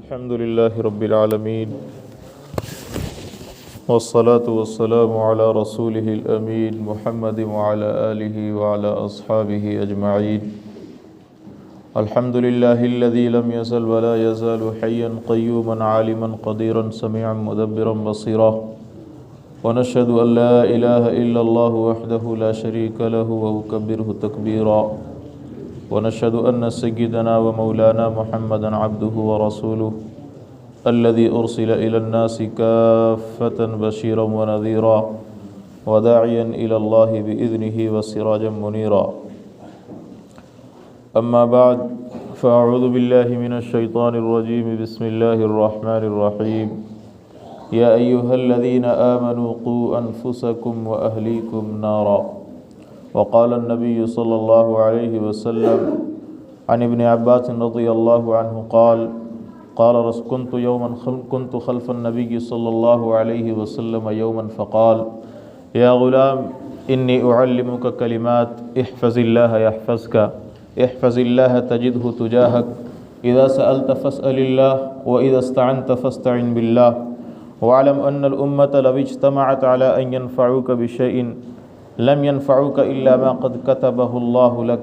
الحمد لله رب العالمين والصلاة والسلام على رسوله الأمين محمد وعلى آله وعلى أصحابه أجمعين. الحمد لله الذي لم يزل ولا يزال حيا قيوما عالما قديرا سميعا مدبرا بصيرا، ونشهد أن لا إله إلا الله وحده لا شريك له وكبره تكبيرا، ونشهد أن سيدنا ومولانا محمدا عبده ورسوله الذي أرسل إلى الناس كافة بشيرا ونذيرا وداعيا إلى الله بإذنه وسراجا منيرا. أما بعد فأعوذ بالله من الشيطان الرجيم. بسم الله الرحمن الرحيم. يا أيها الذين آمنوا قوا أنفسكم وأهليكم نارا. وقال النبي صلى الله عليه وسلم عن ابن عباس رضي الله عنه قال كنت خلف النبي صلى الله عليه وسلم يوما فقال يا غلام إني أعلمك كلمات احفظ الله يحفظك احفظ الله تجده تجاهك إذا سألت فاسأل الله وإذا استعنت فاستعن بالله واعلم أن الأمة لو اجتمعت على أن ينفعوك بشيء لم ينفعوك إلا ما قد كتبه الله لك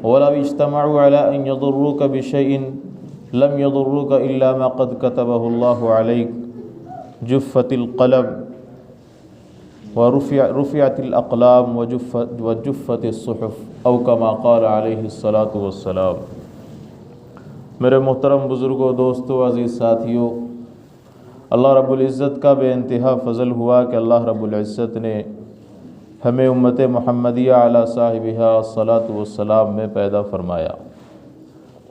ولو اجتمعوا على أن يضروك بشيء لم يضروك إلا ما قد كتبه الله عليك. جفت القلم ورفعت الأقلام وجفت الصحف أو كما قال عليه الصلاة والسلام. میرے محترم بزرگوں، دوستوں، عزیز ساتھیوں، اللہ رب العزت کا بے انتہا فضل ہوا کہ اللہ رب العزت نے ہمیں امت محمدیہ علی صاحبہا الصلاۃ والسلام میں پیدا فرمایا.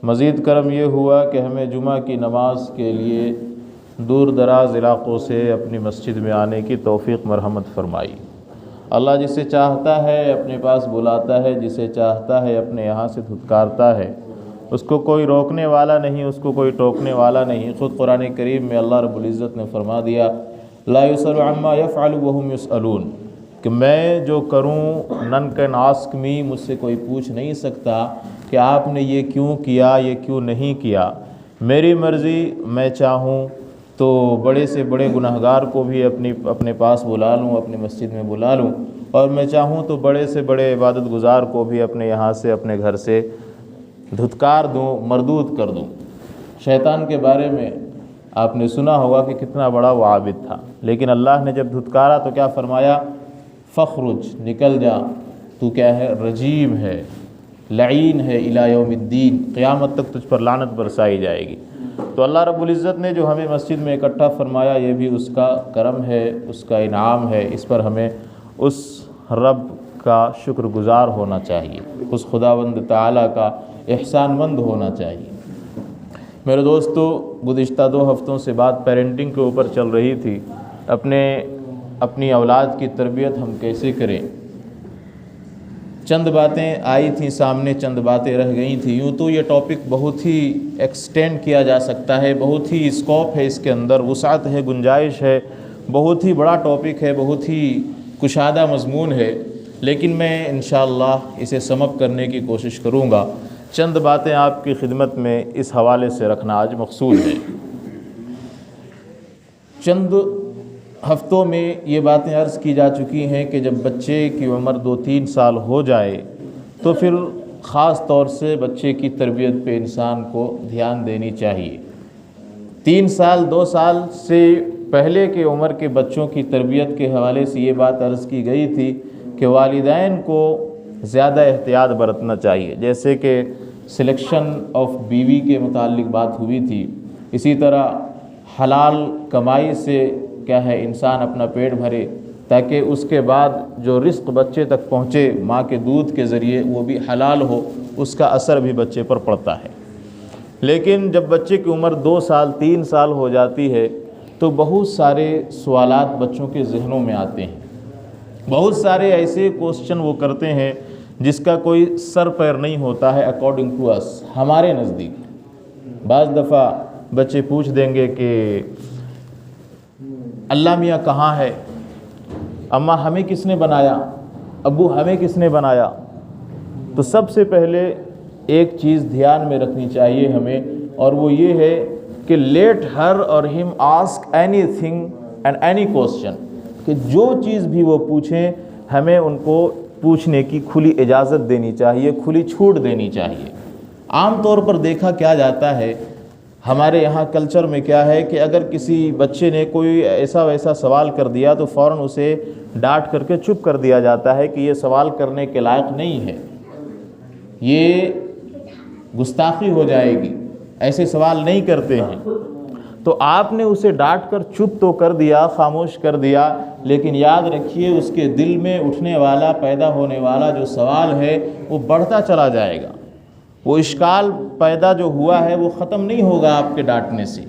مزید کرم یہ ہوا کہ ہمیں جمعہ کی نماز کے لیے دور دراز علاقوں سے اپنی مسجد میں آنے کی توفیق مرحمت فرمائی. اللہ جسے چاہتا ہے اپنے پاس بلاتا ہے، جسے چاہتا ہے اپنے یہاں سے دھتکارتا ہے. اس کو کوئی روکنے والا نہیں، اس کو کوئی ٹوکنے والا نہیں. خود قرآن کریم میں اللہ رب العزت نے فرما دیا لا يسأل عما يفعل وهم يسألون، کہ میں جو کروں نن کین آسک می، مجھ سے کوئی پوچھ نہیں سکتا کہ آپ نے یہ کیوں کیا، یہ کیوں نہیں کیا. میری مرضی، میں چاہوں تو بڑے سے بڑے گناہگار کو بھی اپنے پاس بلا لوں، اپنی مسجد میں بلا لوں، اور میں چاہوں تو بڑے سے بڑے عبادت گزار کو بھی اپنے یہاں سے، اپنے گھر سے دھتکار دوں، مردود کر دوں. شیطان کے بارے میں آپ نے سنا ہوگا کہ کتنا بڑا وہ عابد تھا، لیکن اللہ نے جب دھتکارا تو کیا فرمایا؟ فخرج، نکل جا، تو کیا ہے؟ رجیم ہے، لعین ہے، الی یوم الدین، قیامت تک تجھ پر لعنت برسائی جائے گی. تو اللہ رب العزت نے جو ہمیں مسجد میں اکٹھا فرمایا، یہ بھی اس کا کرم ہے، اس کا انعام ہے. اس پر ہمیں اس رب کا شکر گزار ہونا چاہیے، اس خداوند تعالیٰ کا احسان مند ہونا چاہیے. میرے دوستو، گزشتہ 2 ہفتوں سے بات پیرنٹنگ کے اوپر چل رہی تھی. اپنی اولاد کی تربیت ہم کیسے کریں. چند باتیں آئی تھیں سامنے، چند باتیں رہ گئی تھیں. یوں تو یہ ٹاپک بہت ہی ایکسٹینڈ کیا جا سکتا ہے، بہت ہی اسکوپ ہے اس کے اندر، وسعت ہے، گنجائش ہے، بہت ہی بڑا ٹاپک ہے، بہت ہی کشادہ مضمون ہے. لیکن میں انشاءاللہ اسے سم اپ کرنے کی کوشش کروں گا. چند باتیں آپ کی خدمت میں اس حوالے سے رکھنا آج مقصود ہے. چند ہفتوں میں یہ باتیں عرض کی جا چکی ہیں کہ جب بچے کی عمر 2-3 سال ہو جائے تو پھر خاص طور سے بچے کی تربیت پہ انسان کو دھیان دینی چاہیے. 3 سال 2 سال سے پہلے کی عمر کے بچوں کی تربیت کے حوالے سے یہ بات عرض کی گئی تھی کہ والدین کو زیادہ احتیاط برتنا چاہیے. جیسے کہ سلیکشن آف بیوی کے متعلق بات ہوئی تھی، اسی طرح حلال کمائی سے کیا ہے انسان اپنا پیٹ بھرے، تاکہ اس کے بعد جو رزق بچے تک پہنچے ماں کے دودھ کے ذریعے وہ بھی حلال ہو، اس کا اثر بھی بچے پر پڑتا ہے. لیکن جب بچے کی عمر 2 سال 3 سال ہو جاتی ہے تو بہت سارے سوالات بچوں کے ذہنوں میں آتے ہیں، بہت سارے ایسے کوسچن وہ کرتے ہیں جس کا کوئی سر پیر نہیں ہوتا ہے. اکارڈنگ ٹو اس، ہمارے نزدیک بعض دفعہ بچے پوچھ دیں گے کہ اللہ میاں کہاں ہے، اماں ہمیں کس نے بنایا، ابو ہمیں کس نے بنایا. تو سب سے پہلے ایک چیز دھیان میں رکھنی چاہیے ہمیں، اور وہ یہ ہے کہ لیٹ ہر اور ہم ask any thing and any question, کہ جو چیز بھی وہ پوچھیں ہمیں ان کو پوچھنے کی کھلی اجازت دینی چاہیے، کھلی چھوٹ دینی چاہیے۔ عام طور پر دیکھا کیا جاتا ہے ہمارے یہاں کلچر میں کیا ہے کہ اگر کسی بچے نے کوئی ایسا ویسا سوال کر دیا تو فوراً اسے ڈانٹ کر کے چپ کر دیا جاتا ہے کہ یہ سوال کرنے کے لائق نہیں ہے، یہ گستاخی ہو جائے گی، ایسے سوال نہیں کرتے ہیں۔ تو آپ نے اسے ڈانٹ کر چپ تو کر دیا، خاموش کر دیا، لیکن یاد رکھیے اس کے دل میں اٹھنے والا، پیدا ہونے والا جو سوال ہے وہ بڑھتا چلا جائے گا۔ وہ اشکال پیدا جو ہوا ہے وہ ختم نہیں ہوگا آپ کے ڈانٹنے سے۔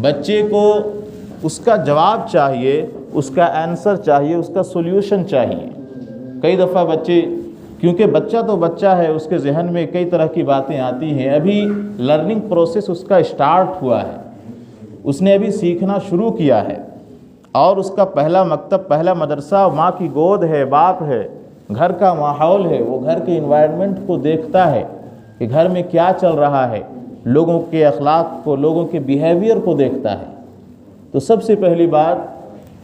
بچے کو اس کا جواب چاہیے، اس کا آنسر چاہیے، اس کا سولوشن چاہیے۔ کئی دفعہ بچے، کیونکہ بچہ تو بچہ ہے، اس کے ذہن میں کئی طرح کی باتیں آتی ہیں، ابھی لرننگ پروسیس اس کا اسٹارٹ ہوا ہے، اس نے ابھی سیکھنا شروع کیا ہے، اور اس کا پہلا مکتب، پہلا مدرسہ ماں کی گود ہے، باپ ہے، گھر کا ماحول ہے، وہ گھر کے انوائرمنٹ کو دیکھتا ہے کہ گھر میں کیا چل رہا ہے، لوگوں کے اخلاق کو، لوگوں کے بیہیویئر کو دیکھتا ہے۔ تو سب سے پہلی بات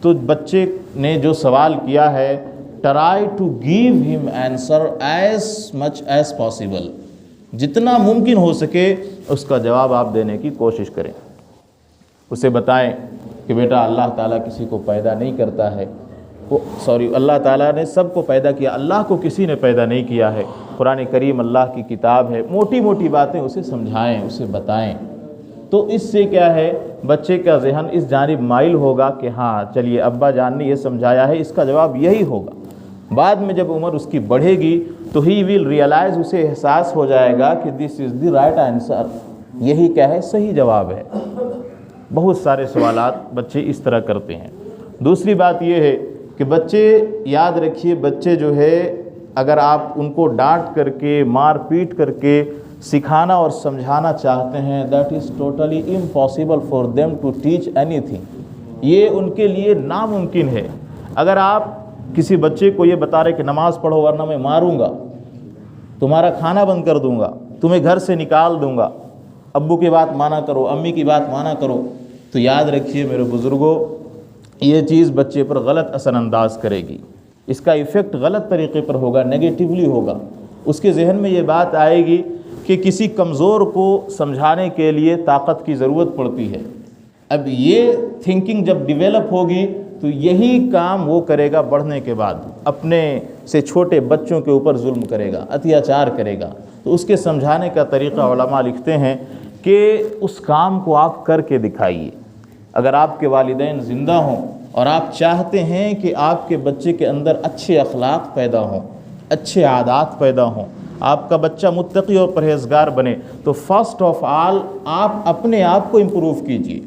تو بچے نے جو سوال کیا ہے، ٹرائی ٹو گیو ہم answer as much as possible, جتنا ممکن ہو سکے اس کا جواب آپ دینے کی کوشش کریں۔ اسے بتائیں کہ بیٹا اللہ تعالیٰ کسی کو پیدا نہیں کرتا ہے، اللہ تعالیٰ نے سب کو پیدا کیا، اللہ کو کسی نے پیدا نہیں کیا ہے، قرآن کریم اللہ کی کتاب ہے۔ موٹی موٹی باتیں اسے سمجھائیں، اسے بتائیں، تو اس سے کیا ہے بچے کا ذہن اس جانب مائل ہوگا کہ ہاں چلیے ابا جان نے یہ سمجھایا ہے، اس کا جواب یہی ہوگا۔ بعد میں جب عمر اس کی بڑھے گی تو ہی ول ریئلائز، اسے احساس ہو جائے گا کہ دس از دی رائٹ آنسر، یہی کیا ہے صحیح جواب ہے۔ بہت سارے سوالات بچے اس طرح کرتے ہیں۔ دوسری بات یہ ہے کہ بچے، یاد رکھیے بچے جو ہے اگر آپ ان کو ڈانٹ کر کے، مار پیٹ کر کے سکھانا اور سمجھانا چاہتے ہیں، that is totally impossible for them to teach اینی تھنگ، یہ ان کے لیے ناممکن ہے۔ اگر آپ کسی بچے کو یہ بتا رہے کہ نماز پڑھو ورنہ میں ماروں گا، تمہارا کھانا بند کر دوں گا، تمہیں گھر سے نکال دوں گا، ابو کی بات مانا کرو، امی کی بات مانا کرو، تو یاد رکھیے میرے بزرگوں یہ چیز بچے پر غلط اثر انداز کرے گی، اس کا ایفیکٹ غلط طریقے پر ہوگا، نیگیٹیولی ہوگا۔ اس کے ذہن میں یہ بات آئے گی کہ کسی کمزور کو سمجھانے کے لیے طاقت کی ضرورت پڑتی ہے۔ اب یہ تھنکنگ جب ڈیولپ ہوگی تو یہی کام وہ کرے گا بڑھنے کے بعد، اپنے سے چھوٹے بچوں کے اوپر ظلم کرے گا، اتیاچار کرے گا۔ تو اس کے سمجھانے کا طریقہ علماء لکھتے ہیں کہ اس کام کو آپ کر کے دکھائیے۔ اگر آپ کے والدین زندہ ہوں اور آپ چاہتے ہیں کہ آپ کے بچے کے اندر اچھے اخلاق پیدا ہوں، اچھے عادات پیدا ہوں، آپ کا بچہ متقی اور پرہیزگار بنے، تو فرسٹ آف آل آپ اپنے آپ کو امپروو کیجیے۔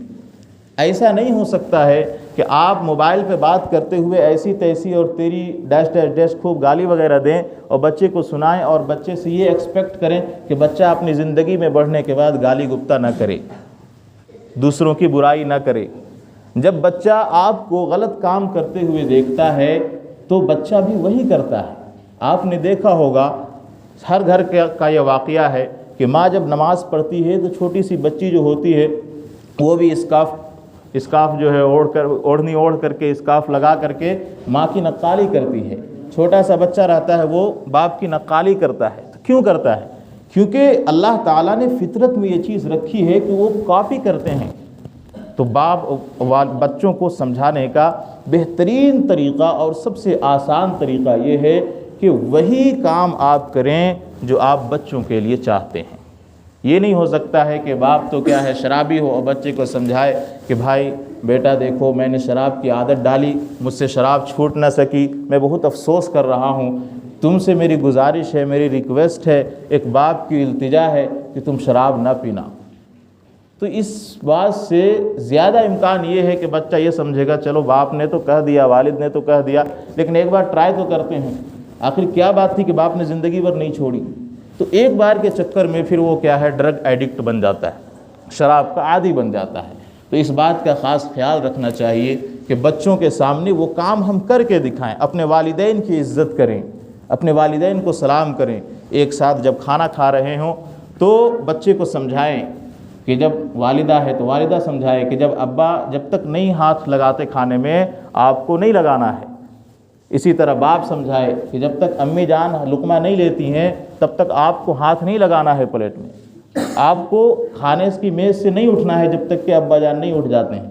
ایسا نہیں ہو سکتا ہے کہ آپ موبائل پہ بات کرتے ہوئے ایسی تیسی اور تیری ڈیش ڈیش ڈیش خوب گالی وغیرہ دیں اور بچے کو سنائیں اور بچے سے یہ ایکسپیکٹ کریں کہ بچہ اپنی زندگی میں بڑھنے کے بعد گالی گپتا نہ کرے، دوسروں کی برائی نہ کرے۔ جب بچہ آپ کو غلط کام کرتے ہوئے دیکھتا ہے تو بچہ بھی وہی کرتا ہے۔ آپ نے دیکھا ہوگا ہر گھر کا یہ واقعہ ہے کہ ماں جب نماز پڑھتی ہے تو چھوٹی سی بچی جو ہوتی ہے وہ بھی اسکارف جو ہے اوڑھنی اوڑھ کر کے، اسکارف لگا کر کے ماں کی نقالی کرتی ہے۔ چھوٹا سا بچہ رہتا ہے وہ باپ کی نقالی کرتا ہے۔ تو کیوں کرتا ہے؟ کیونکہ اللہ تعالیٰ نے فطرت میں یہ چیز رکھی ہے کہ وہ کاپی کرتے ہیں۔ تو باپ بچوں کو سمجھانے کا بہترین طریقہ اور سب سے آسان طریقہ یہ ہے کہ وہی کام آپ کریں جو آپ بچوں کے لیے چاہتے ہیں۔ یہ نہیں ہو سکتا ہے کہ باپ تو کیا ہے شرابی ہو اور بچے کو سمجھائے کہ بھائی بیٹا دیکھو میں نے شراب کی عادت ڈالی، مجھ سے شراب چھوٹ نہ سکی، میں بہت افسوس کر رہا ہوں، تم سے میری گزارش ہے، میری ریکویسٹ ہے، ایک باپ کی التجا ہے کہ تم شراب نہ پینا۔ تو اس بات سے زیادہ امکان یہ ہے کہ بچہ یہ سمجھے گا چلو باپ نے تو کہہ دیا، والد نے تو کہہ دیا، لیکن ایک بار ٹرائی تو کرتے ہیں۔ آخر کیا بات تھی کہ باپ نے زندگی بھر نہیں چھوڑی؟ تو ایک بار کے چکر میں پھر وہ کیا ہے ڈرگ ایڈکٹ بن جاتا ہے، شراب کا عادی بن جاتا ہے۔ تو اس بات کا خاص خیال رکھنا چاہیے کہ بچوں کے سامنے وہ کام ہم کر کے دکھائیں، اپنے والدین کی عزت کریں، اپنے والدین کو سلام کریں، ایک ساتھ جب کھانا کھا رہے ہوں تو بچے کو سمجھائیں کہ جب والدہ ہے تو والدہ سمجھائے کہ جب تک نہیں ہاتھ لگاتے کھانے میں آپ کو نہیں لگانا ہے. اسی طرح باپ سمجھائے کہ جب تک امی جان لقمہ نہیں لیتی ہیں تب تک آپ کو ہاتھ نہیں لگانا ہے پلیٹ میں. آپ کو کھانے کی میز سے نہیں اٹھنا ہے جب تک کہ ابا جان نہیں اٹھ جاتے ہیں.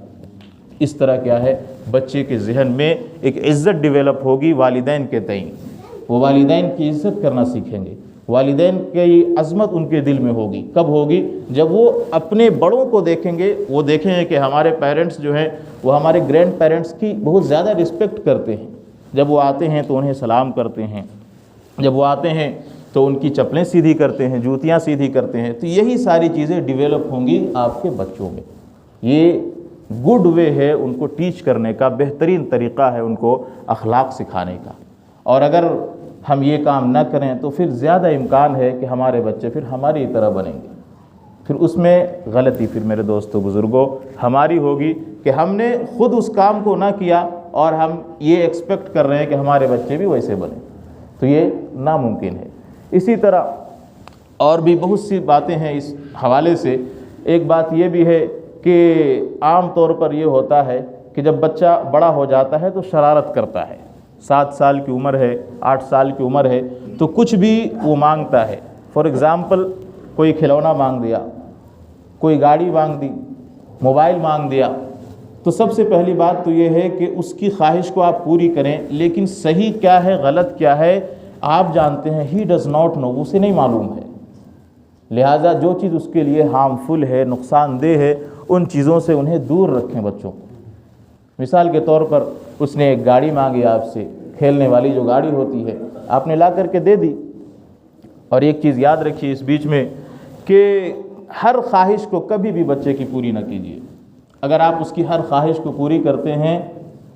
اس طرح کیا ہے بچے کے ذہن میں ایک عزت ڈیولپ ہوگی والدین کے تئیں. وہ والدین کی عزت کرنا سیکھیں گے. والدین کی عظمت ان کے دل میں ہوگی. کب ہوگی؟ جب وہ اپنے بڑوں کو دیکھیں گے. وہ دیکھیں گے کہ ہمارے پیرنٹس جو ہیں وہ ہمارے گرینڈ پیرنٹس کی بہت زیادہ رسپیکٹ کرتے ہیں. جب وہ آتے ہیں تو انہیں سلام کرتے ہیں. جب وہ آتے ہیں تو ان کی چپلیں سیدھی کرتے ہیں, جوتیاں سیدھی کرتے ہیں. تو یہی ساری چیزیں ڈیولپ ہوں گی آپ کے بچوں میں. یہ گڈ وے ہے ان کو ٹیچ کرنے کا, بہترین طریقہ ہے ان کو اخلاق سکھانے کا. اور اگر ہم یہ کام نہ کریں تو پھر زیادہ امکان ہے کہ ہمارے بچے پھر ہماری طرح بنیں گے. پھر اس میں غلطی پھر میرے دوستو بزرگوں ہماری ہوگی کہ ہم نے خود اس کام کو نہ کیا اور ہم یہ ایکسپیکٹ کر رہے ہیں کہ ہمارے بچے بھی ویسے بنیں. تو یہ ناممکن ہے. اسی طرح اور بھی بہت سی باتیں ہیں اس حوالے سے. ایک بات یہ بھی ہے کہ عام طور پر یہ ہوتا ہے کہ جب بچہ بڑا ہو جاتا ہے تو شرارت کرتا ہے. 7 سال کی عمر ہے, 8 سال کی عمر ہے تو کچھ بھی وہ مانگتا ہے. فار ایگزامپل کوئی کھلونا مانگ دیا, کوئی گاڑی مانگ دی, موبائل مانگ دیا. تو سب سے پہلی بات تو یہ ہے کہ اس کی خواہش کو آپ پوری کریں, لیکن صحیح کیا ہے غلط کیا ہے آپ جانتے ہیں. ہی ڈز ناٹ نو, اسے نہیں معلوم ہے. لہٰذا جو چیز اس کے لیے ہارمفل ہے, نقصان دہ ہے, ان چیزوں سے انہیں دور رکھیں بچوں کو. مثال کے طور پر اس نے ایک گاڑی مانگی آپ سے, کھیلنے والی جو گاڑی ہوتی ہے, آپ نے لا کر کے دے دی. اور ایک چیز یاد رکھیے اس بیچ میں کہ ہر خواہش کو کبھی بھی بچے کی پوری نہ کیجیے. اگر آپ اس کی ہر خواہش کو پوری کرتے ہیں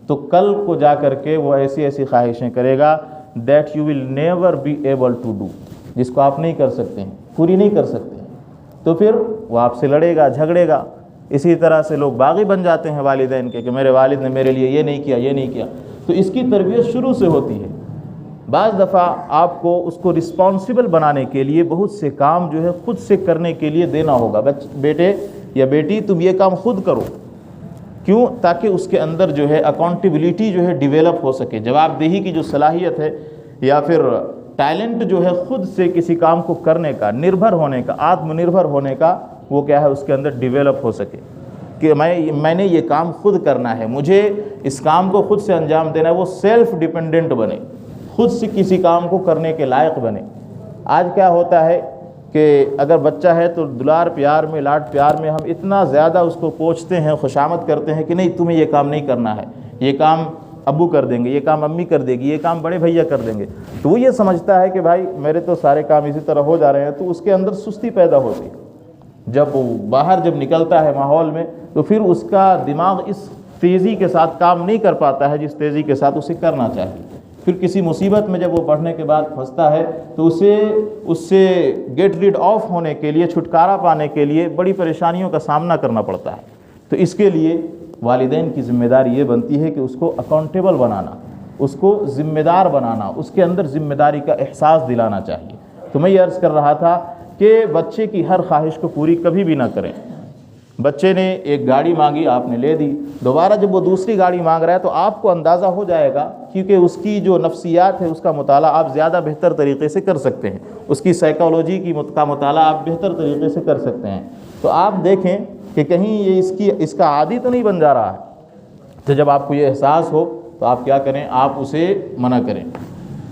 تو کل کو جا کر کے وہ ایسی ایسی خواہشیں کرے گا that you will never be able to do, جس کو آپ نہیں کر سکتے ہیں, پوری نہیں کر سکتے ہیں. تو پھر وہ آپ سے لڑے گا, جھگڑے گا. اسی طرح سے لوگ باغی بن جاتے ہیں والدین کے کہ میرے والد نے میرے لیے یہ نہیں کیا, یہ نہیں کیا. تو اس کی تربیت شروع سے ہوتی ہے. بعض دفعہ آپ کو اس کو رسپانسبل بنانے کے لیے بہت سے کام جو ہے خود سے کرنے کے لیے دینا ہوگا. بیٹے یا بیٹی تم یہ کام خود کرو. کیوں؟ تاکہ اس کے اندر جو ہے اکاؤنٹیبلٹی جو ہے ڈیولپ ہو سکے. جواب دہی کی جو صلاحیت ہے یا پھر ٹیلنٹ جو ہے خود سے کسی کام کو کرنے کا, نربھر ہونے کا, آتم نربھر ہونے کا, وہ کیا ہے اس کے اندر ڈیولپ ہو سکے کہ میں نے یہ کام خود کرنا ہے, مجھے اس کام کو خود سے انجام دینا ہے. وہ سیلف ڈیپینڈنٹ بنے, خود سے کسی کام کو کرنے کے لائق بنے. آج کیا ہوتا ہے کہ اگر بچہ ہے تو دلار پیار میں, لاڈ پیار میں ہم اتنا زیادہ اس کو پوچھتے ہیں, خوشامد کرتے ہیں کہ نہیں تمہیں یہ کام نہیں کرنا ہے, یہ کام ابو کر دیں گے, یہ کام امی کر دے گی, یہ کام بڑے بھیا کر دیں گے. تو وہ یہ سمجھتا ہے کہ بھائی میرے تو سارے کام اسی طرح ہو جا رہے ہیں. تو اس کے اندر سستی پیدا ہوتی ہے. جب وہ باہر جب نکلتا ہے ماحول میں تو پھر اس کا دماغ اس تیزی کے ساتھ کام نہیں کر پاتا ہے جس تیزی کے ساتھ اسے کرنا چاہیے. پھر کسی مصیبت میں جب وہ پڑھنے کے بعد پھنستا ہے تو اس سے گیٹ ریڈ آف ہونے کے لیے, چھٹکارا پانے کے لیے بڑی پریشانیوں کا سامنا کرنا پڑتا ہے. تو اس کے لیے والدین کی ذمہ داری یہ بنتی ہے کہ اس کو اکاؤنٹیبل بنانا, اس کو ذمہ دار بنانا, اس کے اندر ذمہ داری کا احساس دلانا چاہیے. تو میں یہ عرض کر رہا تھا کہ بچے کی ہر خواہش کو پوری کبھی بھی نہ کریں. بچے نے ایک گاڑی مانگی, آپ نے لے دی. دوبارہ جب وہ دوسری گاڑی مانگ رہا ہے تو آپ کو اندازہ ہو جائے گا, کیونکہ اس کی جو نفسیات ہے اس کا مطالعہ آپ زیادہ بہتر طریقے سے کر سکتے ہیں, اس کی سائیکالوجی کا مطالعہ آپ بہتر طریقے سے کر سکتے ہیں. تو آپ دیکھیں کہ کہیں یہ اس کا عادی تو نہیں بن جا رہا ہے. تو جب آپ کو یہ احساس ہو تو آپ کیا کریں, آپ اسے منع کریں.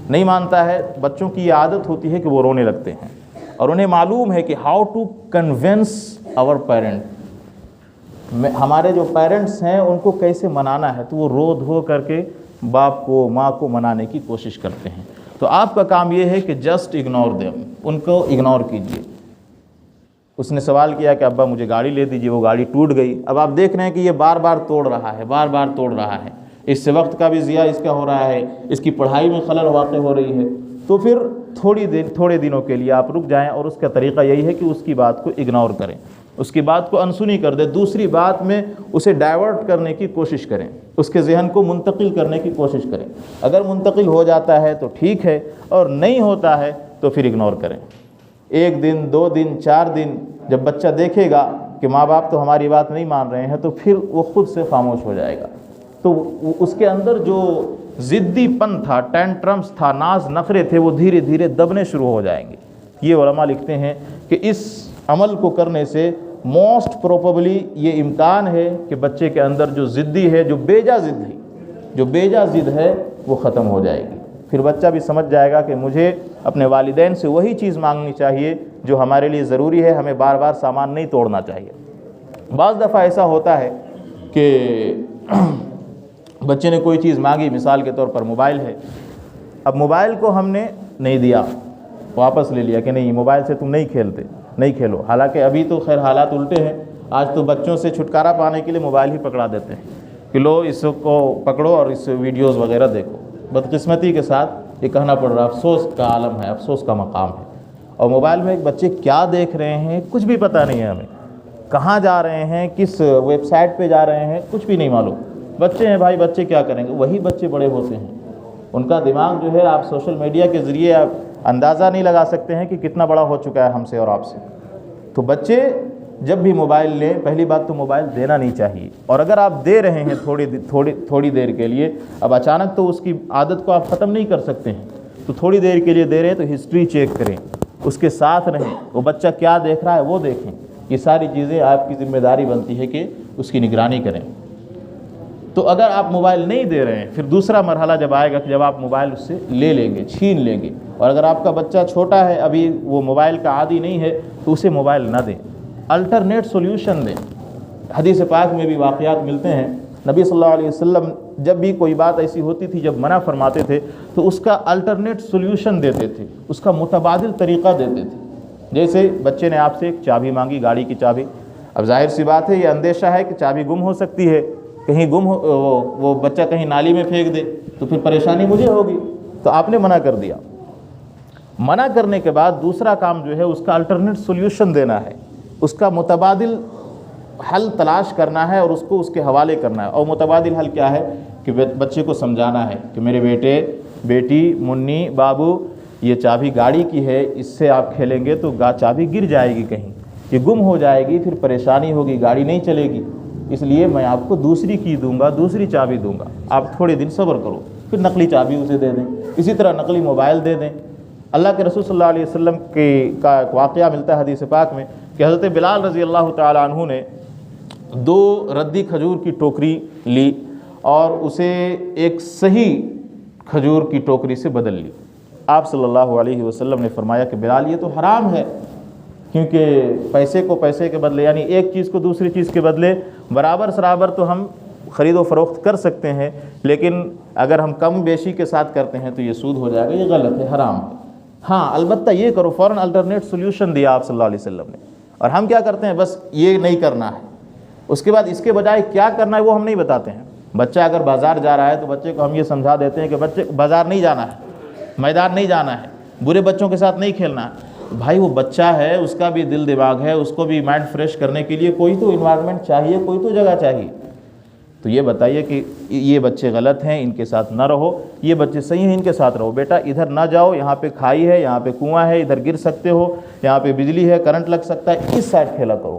نہیں مانتا ہے, بچوں کی یہ عادت ہوتی ہے کہ وہ رونے لگتے ہیں اور انہیں معلوم ہے کہ how to convince our parent, ہمارے جو پیرنٹس ہیں ان کو کیسے منانا ہے. تو وہ رو دھو کر کے باپ کو ماں کو منانے کی کوشش کرتے ہیں. تو آپ کا کام یہ ہے کہ جسٹ اگنور دیم, ان کو اگنور کیجیے. اس نے سوال کیا کہ ابا مجھے گاڑی لے دیجیے, وہ گاڑی ٹوٹ گئی. اب آپ دیکھ رہے ہیں کہ یہ بار بار توڑ رہا ہے, بار بار توڑ رہا ہے, اس سے وقت کا بھی ضیاع اس کا ہو رہا ہے, اس کی پڑھائی میں خلل واقع ہو رہی ہے. تو پھر تھوڑے دنوں کے لیے آپ رک جائیں اور اس کا طریقہ یہی ہے کہ اس کی بات کو اگنور کریں, اس کی بات کو انسنی کر دیں, دوسری بات میں اسے ڈائیورٹ کرنے کی کوشش کریں, اس کے ذہن کو منتقل کرنے کی کوشش کریں. اگر منتقل ہو جاتا ہے تو ٹھیک ہے, اور نہیں ہوتا ہے تو پھر اگنور کریں. 1 دن 2 دن 4 دن جب بچہ دیکھے گا کہ ماں باپ تو ہماری بات نہیں مان رہے ہیں، تو پھر وہ خود سے خاموش ہو جائے گا۔ تو اس کے اندر جو ضدی پن تھا، ٹینٹرمز تھا، ناز نخرے تھے، وہ دھیرے دھیرے دبنے شروع ہو جائیں گے۔ یہ علماء لکھتے ہیں کہ اس عمل کو کرنے سے موسٹ پروبیبلی یہ امکان ہے کہ بچے کے اندر جو ضدی ہے، جو بیجا ضد ہے وہ ختم ہو جائے گی۔ پھر بچہ بھی سمجھ جائے گا کہ مجھے اپنے والدین سے وہی چیز مانگنی چاہیے جو ہمارے لیے ضروری ہے، ہمیں بار بار سامان نہیں توڑنا چاہیے۔ بعض دفعہ ایسا ہوتا ہے کہ بچے نے کوئی چیز مانگی، مثال کے طور پر موبائل ہے، اب موبائل کو ہم نے نہیں دیا، واپس لے لیا کہ نہیں موبائل سے تم نہیں کھیلو، حالانکہ ابھی تو خیر حالات الٹے ہیں، آج تو بچوں سے چھٹکارا پانے کے لیے موبائل ہی پکڑا دیتے ہیں کہ لو اس کو پکڑو اور اس ویڈیوز وغیرہ دیکھو۔ بدقسمتی کے ساتھ یہ کہنا پڑ رہا، افسوس کا عالم ہے، افسوس کا مقام ہے۔ اور موبائل میں بچے کیا دیکھ رہے ہیں کچھ بھی پتہ نہیں ہے ہمیں، کہاں جا رہے ہیں، کس ویب سائٹ پہ جا رہے ہیں، کچھ بھی نہیں معلوم۔ بچے ہیں بھائی، بچے کیا کریں گے؟ وہی بچے بڑے ہوتے ہیں، ان کا دماغ جو ہے آپ سوشل میڈیا کے ذریعے آپ اندازہ نہیں لگا سکتے ہیں کہ کتنا بڑا ہو چکا ہے ہم سے اور آپ سے۔ تو بچے جب بھی موبائل لیں، پہلی بات تو موبائل دینا نہیں چاہیے، اور اگر آپ دے رہے ہیں تھوڑی دیر کے لیے، اب اچانک تو اس کی عادت کو آپ ختم نہیں کر سکتے ہیں، تو تھوڑی دیر کے لیے دے رہے ہیں تو ہسٹری چیک کریں، اس کے ساتھ رہیں، وہ بچہ کیا دیکھ رہا ہے وہ دیکھیں۔ یہ ساری چیزیں آپ کی ذمہ داری بنتی ہے کہ اس کی نگرانی کریں۔ تو اگر آپ موبائل نہیں دے رہے ہیں، پھر دوسرا مرحلہ جب آئے گا کہ جب آپ موبائل اس سے لے لیں گے، چھین لیں گے، اور اگر آپ کا بچہ چھوٹا ہے، ابھی وہ موبائل کا عادی نہیں ہے، تو اسے موبائل نہ دیں، الٹرنیٹ سولوشن دیں۔ حدیث پاک میں بھی واقعات ملتے ہیں، نبی صلی اللہ علیہ وسلم جب بھی کوئی بات ایسی ہوتی تھی، جب منع فرماتے تھے تو اس کا الٹرنیٹ سولوشن دیتے تھے، اس کا متبادل طریقہ دیتے تھے۔ جیسے بچے نے آپ سے ایک چابی مانگی، گاڑی کی چابی، اب ظاہر سی بات ہے یہ اندیشہ ہے کہ چابی گم ہو سکتی ہے، کہیں گم ہو، وہ بچہ کہیں نالی میں پھینک دے تو پھر پریشانی مجھے ہوگی، تو آپ نے منع کر دیا۔ منع کرنے کے بعد دوسرا کام جو ہے اس کا الٹرنیٹ سولوشن دینا ہے، اس کا متبادل حل تلاش کرنا ہے اور اس کو اس کے حوالے کرنا ہے۔ اور متبادل حل کیا ہے کہ بچے کو سمجھانا ہے کہ میرے بیٹے، بیٹی، منی، بابو، یہ چابی گاڑی کی ہے، اس سے آپ کھیلیں گے تو چابی گر جائے گی، کہیں یہ گم ہو جائے گی، پھر پریشانی ہوگی، گاڑی نہیں چلے گی، اس لیے میں آپ کو دوسری کی دوں گا، دوسری چابی دوں گا، آپ تھوڑے دن صبر کرو، پھر نقلی چابی اسے دے دیں۔ اسی طرح نقلی موبائل دے دیں۔ اللہ کے رسول صلی اللہ علیہ وسلم کا ایک واقعہ ملتا ہے حدیث پاک میں کہ حضرت بلال رضی اللہ تعالی عنہ نے 2 ردی کھجور کی ٹوکری لی اور اسے ایک صحیح کھجور کی ٹوکری سے بدل لی۔ آپ صلی اللہ علیہ وسلم نے فرمایا کہ بلال یہ تو حرام ہے، کیونکہ پیسے کو پیسے کے بدلے، یعنی ایک چیز کو دوسری چیز کے بدلے برابر سرابر تو ہم خرید و فروخت کر سکتے ہیں، لیکن اگر ہم کم بیشی کے ساتھ کرتے ہیں تو یہ سود ہو جائے گا، یہ غلط ہے، حرام ہے۔ ہاں البتہ یہ کرو، فوراً الٹرنیٹ سولوشن دیا آپ صلی اللہ علیہ وسلم نے۔ اور ہم کیا کرتے ہیں، بس یہ نہیں کرنا ہے، اس کے بعد اس کے بجائے کیا کرنا ہے وہ ہم نہیں بتاتے ہیں۔ بچہ اگر بازار جا رہا ہے تو بچے کو ہم یہ سمجھا دیتے ہیں کہ بچے بازار نہیں جانا ہے، میدان نہیں جانا ہے، برے بچوں کے ساتھ نہیں کھیلنا ہے۔ بھائی وہ بچہ ہے، اس کا بھی دل دماغ ہے، اس کو بھی مائنڈ فریش کرنے کے لیے کوئی تو انوائرمنٹ چاہیے، کوئی تو جگہ چاہیے۔ تو یہ بتائیے کہ یہ بچے غلط ہیں، ان کے ساتھ نہ رہو، یہ بچے صحیح ہیں، ان کے ساتھ رہو۔ بیٹا ادھر نہ جاؤ، یہاں پہ کھائی ہے، یہاں پہ کنواں ہے، ادھر گر سکتے ہو، یہاں پہ بجلی ہے، کرنٹ لگ سکتا ہے، اس سائڈ کھیلا کرو،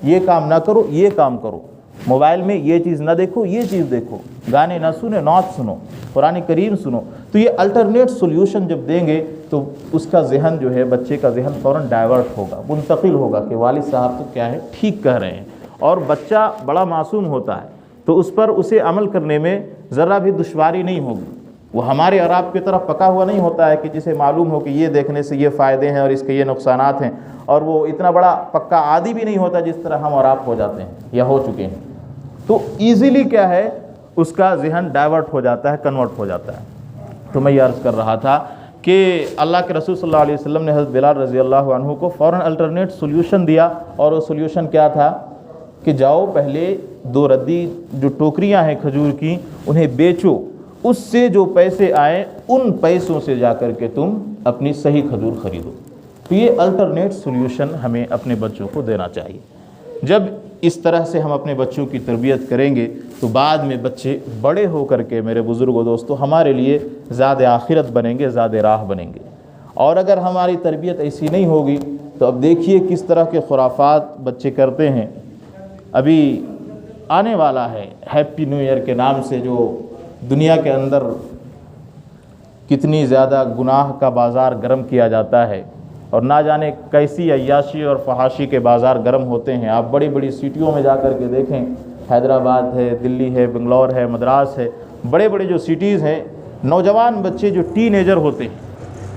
یہ کام نہ کرو، یہ کام کرو۔ موبائل میں یہ چیز نہ دیکھو، یہ چیز دیکھو، گانے نہ سنو، نعت سنو، قرآن کریم سنو۔ تو یہ الٹرنیٹ سولوشن جب دیں گے تو اس کا ذہن جو ہے، بچے کا ذہن فوراً ڈائیورٹ ہوگا، منتقل ہوگا کہ والد صاحب تو کیا ہے، ٹھیک کہہ رہے ہیں۔ اور بچہ بڑا معصوم ہوتا ہے تو اس پر اسے عمل کرنے میں ذرا بھی دشواری نہیں ہوگی۔ وہ ہمارے اور آپ کی طرف پکا ہوا نہیں ہوتا ہے کہ جسے معلوم ہو کہ یہ دیکھنے سے یہ فائدے ہیں اور اس کے یہ نقصانات ہیں، اور وہ اتنا بڑا پکا عادی بھی نہیں ہوتا جس طرح ہم اور آپ ہو جاتے ہیں یا ہو چکے ہیں۔ تو ایزیلی کیا ہے، اس کا ذہن ڈائیورٹ ہو جاتا ہے، کنورٹ ہو جاتا ہے۔ تو میں یہ عرض کر رہا تھا کہ اللہ کے رسول صلی اللہ علیہ وسلم نے حضرت بلال رضی اللہ عنہ کو فوراً الٹرنیٹ سولوشن دیا، اور وہ سولوشن کیا تھا کہ جاؤ پہلے 2 ردی جو ٹوکریاں ہیں کھجور کی انہیں بیچو، اس سے جو پیسے آئیں ان پیسوں سے جا کر کے تم اپنی صحیح کھجور خریدو۔ تو یہ الٹرنیٹ سولوشن ہمیں اپنے بچوں کو دینا چاہیے۔ جب اس طرح سے ہم اپنے بچوں کی تربیت کریں گے تو بعد میں بچے بڑے ہو کر کے، میرے بزرگوں دوستو، ہمارے لیے زاد آخرت بنیں گے، زاد راہ بنیں گے۔ اور اگر ہماری تربیت ایسی نہیں ہوگی تو اب دیکھیے کس طرح کے خرافات بچے کرتے ہیں۔ ابھی آنے والا ہے ہیپی نیو ایئر کے نام سے، جو دنیا کے اندر کتنی زیادہ گناہ کا بازار گرم کیا جاتا ہے، اور نہ جانے کیسی عیاشی اور فحاشی کے بازار گرم ہوتے ہیں۔ آپ بڑی بڑی سٹیوں میں جا کر کے دیکھیں، حیدرآباد ہے، دلی ہے، بنگلور ہے، مدراس ہے، بڑے بڑے جو سٹیز ہیں، نوجوان بچے جو ٹین ایجر ہوتے ہیں،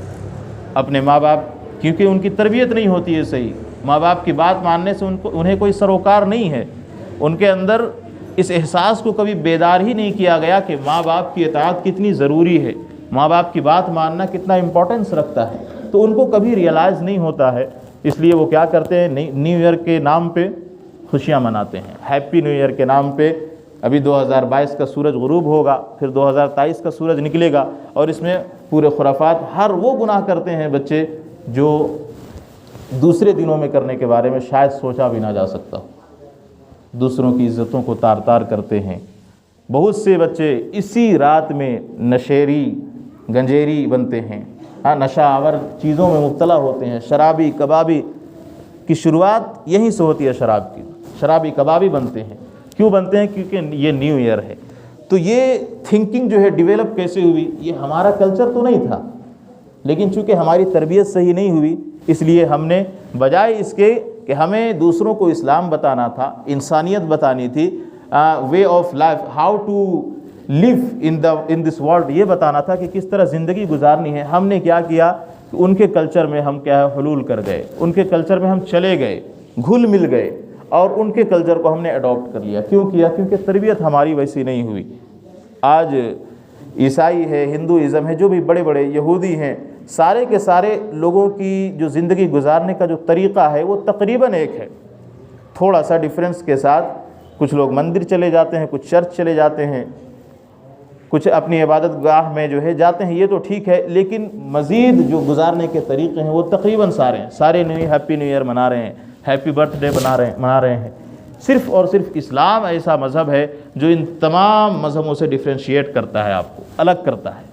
اپنے ماں باپ، کیونکہ ان کی تربیت نہیں ہوتی ہے صحیح، ماں باپ کی بات ماننے سے انہیں کوئی سروکار نہیں ہے، ان کے اندر اس احساس کو کبھی بیدار ہی نہیں کیا گیا کہ ماں باپ کی اطاعت کتنی ضروری ہے، ماں باپ کی بات ماننا کتنا امپورٹنس رکھتا ہے، تو ان کو کبھی ریئلائز نہیں ہوتا ہے۔ اس لیے وہ کیا کرتے ہیں، نیو ایئر کے نام پہ خوشیاں مناتے ہیں، ہیپی نیو ایئر کے نام پہ۔ ابھی 2022 کا سورج غروب ہوگا، پھر 2023 کا سورج نکلے گا، اور اس میں پورے خرافات، ہر وہ گناہ کرتے ہیں بچے جو دوسرے دنوں میں کرنے کے بارے میں شاید سوچا بھی نہ جا سکتا ہو۔ دوسروں کی عزتوں کو تار تار کرتے ہیں۔ بہت سے بچے اسی رات میں نشیری گنجیری بنتے ہیں، نشہ آور چیزوں میں مبتلا ہوتے ہیں، شرابی کبابی کی شروعات یہیں سے ہوتی ہے، شراب کی، شرابی کبابی بنتے ہیں۔ کیوں بنتے ہیں؟ کیونکہ یہ نیو ایئر ہے۔ تو یہ تھنکنگ جو ہے ڈیولپ کیسے ہوئی؟ یہ ہمارا کلچر تو نہیں تھا، لیکن چونکہ ہماری تربیت صحیح نہیں ہوئی، اس لیے ہم نے بجائے اس کے کہ ہمیں دوسروں کو اسلام بتانا تھا، انسانیت بتانی تھی، way of life, how to live in this world, یہ بتانا تھا کہ کس طرح زندگی گزارنی ہے، ہم نے کیا کیا کہ ان کے کلچر میں ہم کیا ہے حلول کر گئے، ان کے کلچر میں ہم چلے گئے، گھل مل گئے، اور ان کے کلچر کو ہم نے اڈاپٹ کر لیا۔ کیوں کیا؟ کیونکہ تربیت ہماری ویسی نہیں ہوئی۔ آج عیسائی ہے، ہندوازم ہے، جو بھی بڑے بڑے یہودی ہیں، سارے کے سارے لوگوں کی جو زندگی گزارنے کا جو طریقہ ہے وہ تقریباً ایک ہے، تھوڑا سا ڈیفرنس کے ساتھ۔ کچھ لوگ مندر چلے جاتے ہیں، کچھ چرچ چلے جاتے ہیں، کچھ اپنی عبادت گاہ میں جو ہے جاتے ہیں، یہ تو ٹھیک ہے، لیکن مزید جو گزارنے کے طریقے ہیں وہ تقریباً سارے ہیپی نیو ایئر منا رہے ہیں، ہیپی برتھ ڈے منا رہے ہیں۔ صرف اور صرف اسلام ایسا مذہب ہے جو ان تمام مذہبوں سے ڈیفرینشیٹ کرتا ہے، آپ کو الگ کرتا ہے۔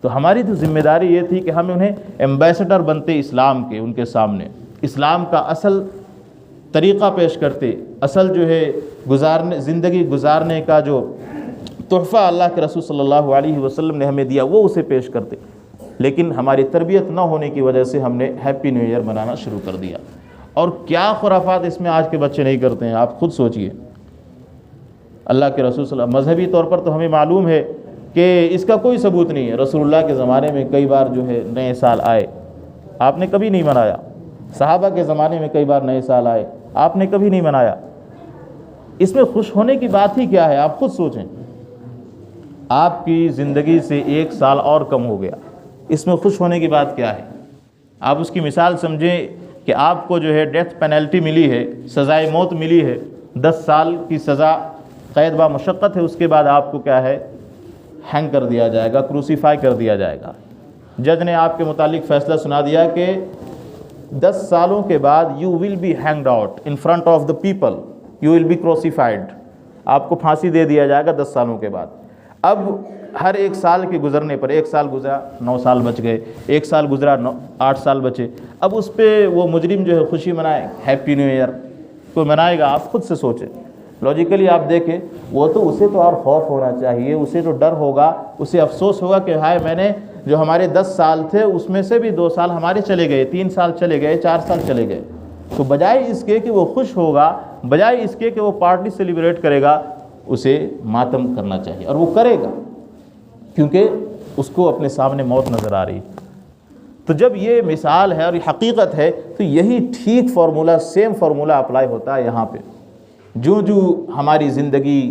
تو ہماری تو ذمہ داری یہ تھی کہ ہم انہیں ایمبیسڈر بنتے اسلام کے، ان کے سامنے اسلام کا اصل طریقہ پیش کرتے، اصل جو ہے زندگی گزارنے کا جو تحفہ اللہ کے رسول صلی اللہ علیہ وسلم نے ہمیں دیا وہ اسے پیش کرتے۔ لیکن ہماری تربیت نہ ہونے کی وجہ سے ہم نے ہیپی نیو ایئر منانا شروع کر دیا، اور کیا خرافات اس میں آج کے بچے نہیں کرتے ہیں، آپ خود سوچئے۔ اللہ کے رسول صلی اللہ علیہ وسلم، مذہبی طور پر تو ہمیں معلوم ہے کہ اس کا کوئی ثبوت نہیں ہے، رسول اللہ کے زمانے میں کئی بار جو ہے نئے سال آئے، آپ نے کبھی نہیں منایا۔ صحابہ کے زمانے میں کئی بار نئے سال آئے، آپ نے کبھی نہیں منایا۔ اس میں خوش ہونے کی بات ہی کیا ہے؟ آپ خود سوچیں، آپ کی زندگی سے 1 سال اور کم ہو گیا، اس میں خوش ہونے کی بات کیا ہے؟ آپ اس کی مثال سمجھیں کہ آپ کو جو ہے ڈیتھ پینلٹی ملی ہے، سزائے موت ملی ہے، 10 سال کی سزا قید با مشقت ہے، اس کے بعد آپ کو کیا ہے ہینگ کر دیا جائے گا، کروسیفائی کر دیا جائے گا۔ جج نے آپ کے متعلق فیصلہ سنا دیا کہ 10 سالوں کے بعد you will be hanged out in front of the people, you will be crucified, آپ کو پھانسی دے دیا جائے گا 10 سالوں کے بعد۔ اب ہر 1 سال کے گزرنے پر، 1 سال گزرا 9 سال بچ گئے، 1 سال گزرا 8 سال بچے، اب اس پہ وہ مجرم جو ہے خوشی منائے، ہیپی نیو ایئر کوئی منائے گا؟ آپ خود سے سوچیں، لاجیکلی آپ دیکھیں، وہ تو اسے تو اور خوف ہونا چاہیے، اسے تو ڈر ہوگا، اسے افسوس ہوگا کہ ہائے میں نے جو ہمارے 10 سال تھے اس میں سے بھی 2 سال ہمارے چلے گئے، 3 سال چلے گئے، 4 سال چلے گئے۔ تو بجائے اس کے کہ وہ خوش ہوگا، بجائے اس کے کہ وہ پارٹی سیلیبریٹ کرے گا، اسے ماتم کرنا چاہیے، اور وہ کرے گا کیونکہ اس کو اپنے سامنے موت نظر آ رہی ہے۔ تو جب یہ مثال ہے اور یہ حقیقت ہے تو یہی ٹھیک فارمولہ، سیم فارمولہ اپلائی ہوتا ہے یہاں پہ۔ جو ہماری زندگی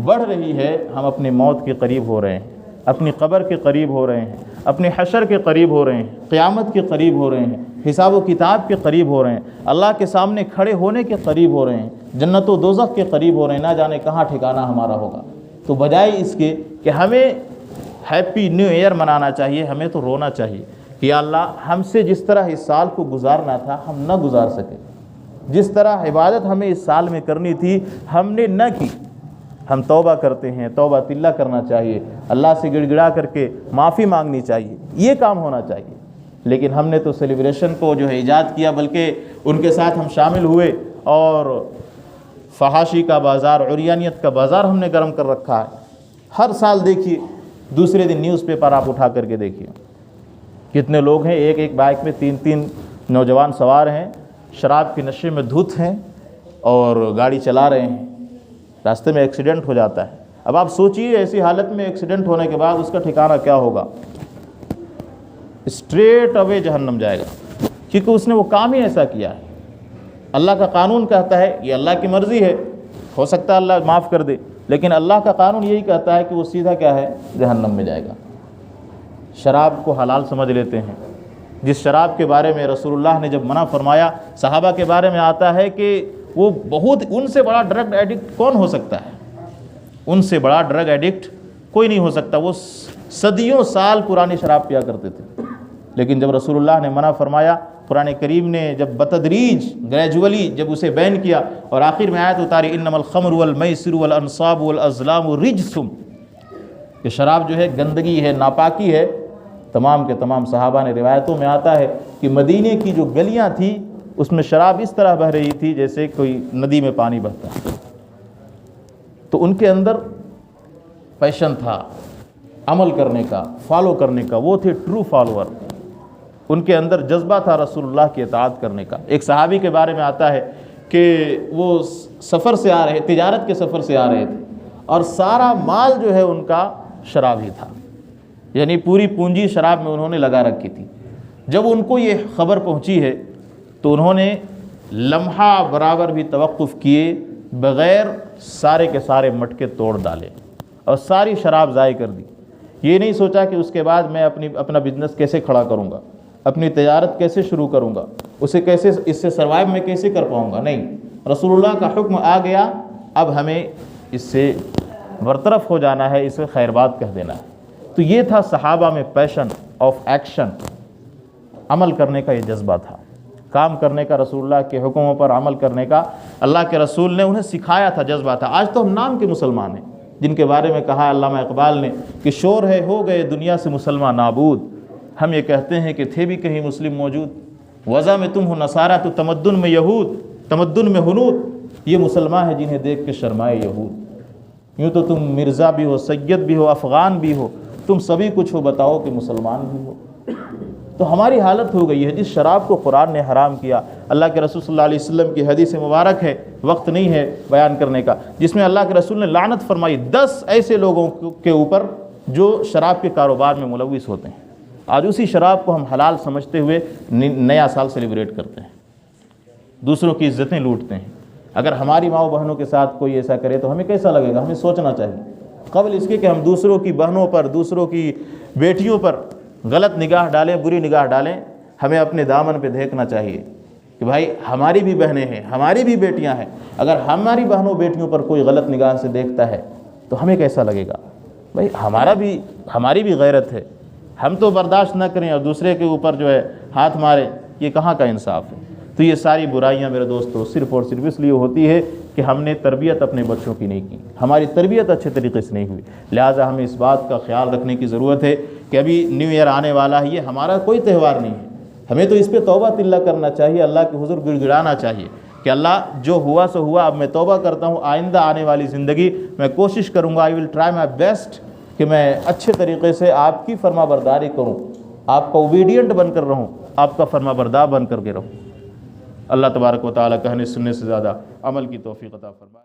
بڑھ رہی ہے، ہم اپنے موت کے قریب ہو رہے ہیں، اپنی قبر کے قریب ہو رہے ہیں، اپنے حشر کے قریب ہو رہے ہیں، قیامت کے قریب ہو رہے ہیں، حساب و کتاب کے قریب ہو رہے ہیں، اللہ کے سامنے کھڑے ہونے کے قریب ہو رہے ہیں، جنت و دوزخ کے قریب ہو رہے ہیں، نہ جانے کہاں ٹھکانہ ہمارا ہوگا۔ تو بجائے اس کے کہ ہمیں ہیپی نیو ایئر منانا چاہیے، ہمیں تو رونا چاہیے کہ یا اللہ ہم سے جس طرح اس سال کو گزارنا تھا ہم نہ گزار سکے، جس طرح عبادت ہمیں اس سال میں کرنی تھی ہم نے نہ کی۔ ہم توبہ کرتے ہیں، توبہ تلہ کرنا چاہیے، اللہ سے گڑ گڑا کر کے معافی مانگنی چاہیے، یہ کام ہونا چاہیے۔ لیکن ہم نے تو سیلیبریشن کو جو ہے ایجاد کیا، بلکہ ان کے ساتھ ہم شامل ہوئے اور فحاشی کا بازار، عریانیت کا بازار ہم نے گرم کر رکھا ہے۔ ہر سال دیکھیے، دوسرے دن نیوز پیپر آپ اٹھا کر کے دیکھیے، کتنے لوگ ہیں، ایک ایک بائک میں 3 نوجوان سوار ہیں، شراب کے نشے میں دھت ہیں اور گاڑی چلا رہے ہیں، راستے میں ایکسیڈنٹ ہو جاتا ہے۔ اب آپ سوچئے ایسی حالت میں ایکسیڈنٹ ہونے کے بعد اس کا ٹھکانہ کیا ہوگا؟ اسٹریٹ اوے جہنم جائے گا، کیونکہ اس نے وہ کام ہی ایسا کیا ہے۔ اللہ کا قانون کہتا ہے، یہ اللہ کی مرضی ہے، ہو سکتا ہے اللہ معاف کر دے، لیکن اللہ کا قانون یہی کہتا ہے کہ وہ سیدھا کیا ہے؟ جہنم میں جائے گا۔ شراب کو حلال سمجھ لیتے ہیں، جس شراب کے بارے میں رسول اللہ نے جب منع فرمایا، صحابہ کے بارے میں آتا ہے کہ وہ بہت، ان سے بڑا ڈرگ ایڈکٹ کون ہو سکتا ہے؟ ان سے بڑا ڈرگ ایڈکٹ کوئی نہیں ہو سکتا۔ وہ صدیوں سال پرانی شراب پیا کرتے تھے، لیکن جب رسول اللہ نے منع فرمایا، قرآن کریم نے جب بتدریج گریجولی جب اسے بین کیا اور آخر میں آیت اتاری انما الخمر والمیسر والانصاب والازلام رجس، کہ شراب جو ہے گندگی ہے، ناپاکی ہے، تمام کے تمام صحابہ نے روایتوں میں آتا ہے کہ مدینے کی جو گلیاں تھیں اس میں شراب اس طرح بہہ رہی تھی جیسے کوئی ندی میں پانی بہتا ہے۔ تو ان کے اندر پیشن تھا عمل کرنے کا، فالو کرنے کا، وہ تھے ٹرو فالوور۔ ان کے اندر جذبہ تھا رسول اللہ کی اطاعت کرنے کا۔ ایک صحابی کے بارے میں آتا ہے کہ وہ سفر سے آ رہے، تجارت کے سفر سے آ رہے تھے، اور سارا مال جو ہے ان کا شراب ہی تھا، یعنی پوری پونجی شراب میں انہوں نے لگا رکھی تھی۔ جب ان کو یہ خبر پہنچی ہے تو انہوں نے لمحہ برابر بھی توقف کیے بغیر سارے کے سارے مٹکے توڑ ڈالے اور ساری شراب ضائع کر دی۔ یہ نہیں سوچا کہ اس کے بعد میں اپنا بزنس کیسے کھڑا کروں گا، اپنی تجارت کیسے شروع کروں گا، اسے کیسے، اس سے سروائیو میں کیسے کر پاؤں گا۔ نہیں، رسول اللہ کا حکم آ گیا، اب ہمیں اس سے برطرف ہو جانا ہے، اسے خیر بات کہہ دینا ہے۔ تو یہ تھا صحابہ میں پیشن آف ایکشن، عمل کرنے کا یہ جذبہ تھا، کام کرنے کا، رسول اللہ کے حکموں پر عمل کرنے کا اللہ کے رسول نے انہیں سکھایا تھا، جذبہ تھا۔ آج تو ہم نام کے مسلمان ہیں، جن کے بارے میں کہا علامہ اقبال نے کہ شور ہے ہو گئے دنیا سے مسلمان نابود۔ ہم یہ کہتے ہیں کہ تھے بھی کہیں مسلم موجود، وضع میں تم ہو نصارہ تو تمدن میں یہود، تمدن میں ہنود، یہ مسلمان ہے جنہیں دیکھ کے شرمائے یہود۔ یوں تو تم مرزا بھی ہو، سید بھی ہو، افغان بھی ہو، تم سبھی کچھ ہو، بتاؤ کہ مسلمان بھی ہو۔ تو ہماری حالت ہو گئی ہے، جس شراب کو قرآن نے حرام کیا، اللہ کے رسول صلی اللہ علیہ وسلم کی حدیث مبارک ہے، وقت نہیں ہے بیان کرنے کا، جس میں اللہ کے رسول نے لعنت فرمائی 10 ایسے لوگوں کے اوپر جو شراب کے کاروبار میں ملوث ہوتے ہیں۔ آج اسی شراب کو ہم حلال سمجھتے ہوئے نیا سال سیلیبریٹ کرتے ہیں، دوسروں کی عزتیں لوٹتے ہیں۔ اگر ہماری ماؤں بہنوں کے ساتھ کوئی ایسا کرے تو ہمیں کیسا لگے گا؟ ہمیں سوچنا چاہیے قبل اس کے کہ ہم دوسروں کی بہنوں پر، دوسروں کی بیٹیوں پر غلط نگاہ ڈالیں، بری نگاہ ڈالیں۔ ہمیں اپنے دامن پہ دیکھنا چاہیے کہ بھائی ہماری بھی بہنیں ہیں، ہماری بھی بیٹیاں ہیں، اگر ہماری بہنوں بیٹیوں پر کوئی غلط نگاہ سے دیکھتا ہے تو ہمیں کیسا لگے گا؟ بھائی ہماری بھی غیرت ہے، ہم تو برداشت نہ کریں اور دوسرے کے اوپر جو ہے ہاتھ ماریں، یہ کہاں کا انصاف ہے؟ تو یہ ساری برائیاں میرے دوستو صرف اور صرف اس لیے ہوتی ہے کہ ہم نے تربیت اپنے بچوں کی نہیں کی، ہماری تربیت اچھے طریقے سے نہیں ہوئی۔ لہٰذا ہمیں اس بات کا خیال رکھنے کی ضرورت ہے کہ ابھی نیو ایئر آنے والا ہے، یہ ہمارا کوئی تہوار نہیں ہے، ہمیں تو اس پہ توبہ تلہ کرنا چاہیے، اللہ کے حضور گڑ گڑانا چاہیے کہ اللہ جو ہوا سو ہوا، اب میں توبہ کرتا ہوں، آئندہ آنے والی زندگی میں کوشش کروں گا، آئی ول ٹرائی مائی بیسٹ کہ میں اچھے طریقے سے آپ کی فرما برداری کروں، آپ کا اوبیڈینٹ بن کر رہوں، آپ کا فرما بردار بن کر کے رہوں۔ اللہ تبارک و تعالیٰ کہنے سننے سے زیادہ عمل کی توفیق عطا فرمائے۔